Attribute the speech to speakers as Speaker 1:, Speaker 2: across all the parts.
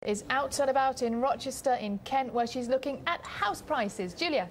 Speaker 1: Is out and about in Rochester in Kent, where she's looking at house prices. Julia.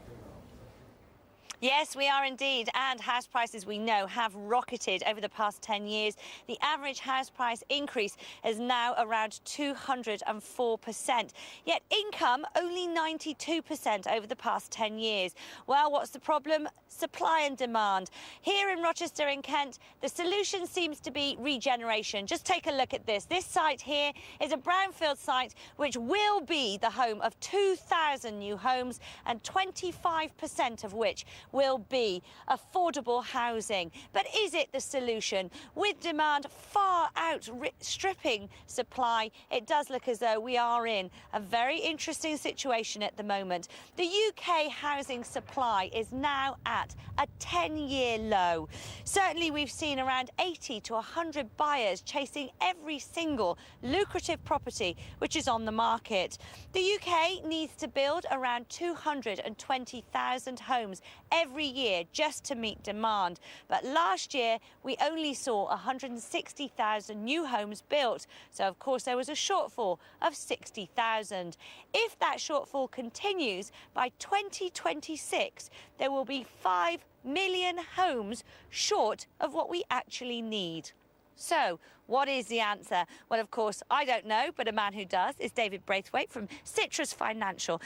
Speaker 2: Yes, we are indeed, and house prices, we know, have rocketed over the past 10 years. The average house price increase is now around 204%, yet income only 92% over the past 10 years. Well, what's the problem? Supply and demand. Here in Rochester in Kent, the solution seems to be regeneration. Just take a look at this. This site here is a brownfield site which will be the home of 2,000 new homes, and 25% of which will be affordable housing. But is it the solution? With demand far outstripping supply, it does look as though we are in a very interesting situation at the moment. The UK housing supply is now at a 10-year low. Certainly we've seen around 80 to 100 buyers chasing every single lucrative property which is on the market. The UK needs to build around 220,000 homes every year just to meet demand. But last year we only saw 160,000 new homes built. So of course there was a shortfall of 60,000. If that shortfall continues, by 2026 there will be 5 million homes short of what we actually need. So, what is the answer? Well, of course, I don't know, but a man who does is David Braithwaite from Citrus Financial.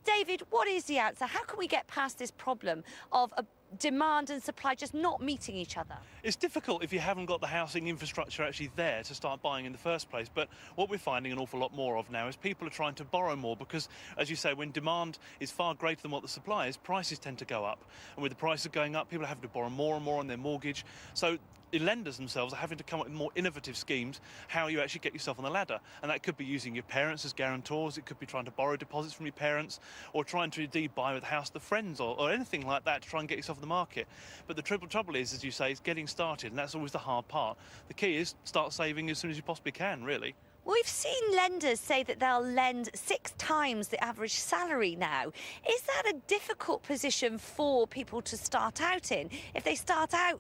Speaker 2: David, what is the answer? How can we get past this problem of demand and supply just not meeting each other?
Speaker 3: It's difficult if you haven't got the housing infrastructure actually there to start buying in the first place. But what we're finding an awful lot more of now is people are trying to borrow more because, as you say, when demand is far greater than what the supply is, prices tend to go up. And with the prices going up, people are having to borrow more and more on their mortgage. So the lenders themselves are having to come up with more innovative schemes how you actually get yourself on the ladder. And that could be using your parents as guarantors, it could be trying to borrow deposits from your parents, or trying to indeed buy with the house of friends or anything like that to try and get yourself on the market. But the trouble is, as you say, is getting started, and that's always the hard part. The key is start saving as soon as you possibly can, really.
Speaker 2: We've seen lenders say that they'll lend 6 times the average salary now. Is that a difficult position for people to start out in? If they start out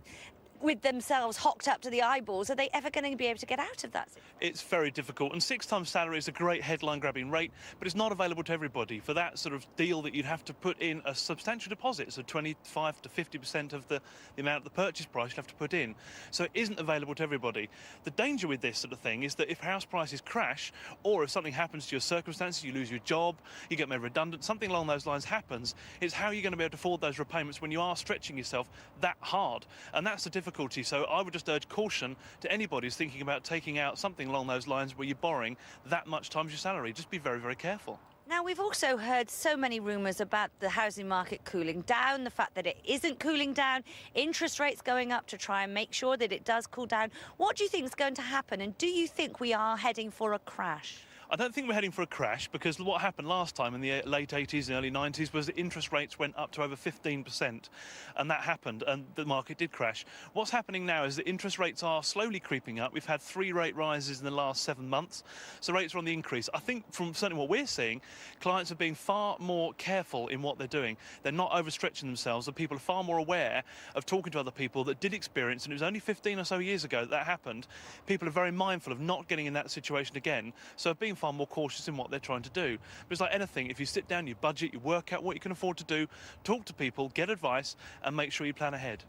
Speaker 2: with themselves hocked up to the eyeballs, are they ever going to be able to get out of that?
Speaker 3: It's very difficult, and 6 times salary is a great headline-grabbing rate, but it's not available to everybody. For that sort of deal, that you'd have to put in a substantial deposit, so 25 to 50% of the amount of the purchase price you'd have to put in. So it isn't available to everybody. The danger with this sort of thing is that if house prices crash, or if something happens to your circumstances, you lose your job, you get made redundant, something along those lines happens, it's how you're going to be able to afford those repayments when you are stretching yourself that hard. And that's the difficulty. So I would just urge caution to anybody who's thinking about taking out something along those lines where you're borrowing that much times your salary. Just be very, very careful.
Speaker 2: Now, we've also heard so many rumours about the housing market cooling down, the fact that it isn't cooling down, interest rates going up to try and make sure that it does cool down. What do you think is going to happen, and do you think we are heading for a crash?
Speaker 3: I don't think we're heading for a crash, because what happened last time in the late 80s and early 90s was that interest rates went up to over 15%, and that happened, and the market did crash. What's happening now is that interest rates are slowly creeping up. We've had 3 rate rises in the last 7 months, so rates are on the increase. I think from certainly what we're seeing, clients are being far more careful in what they're doing. They're not overstretching themselves, and people are far more aware of talking to other people that did experience, and it was only 15 or so years ago that happened. People are very mindful of not getting in that situation again, so being far more cautious in what they're trying to do. But it's like anything, if you sit down, you budget, you work out what you can afford to do, talk to people, get advice, and make sure you plan ahead.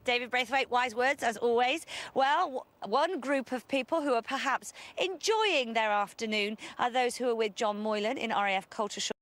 Speaker 2: David Braithwaite, wise words as always. Well, one group of people who are perhaps enjoying their afternoon are those who are with John Moylan in RAF Culture Show.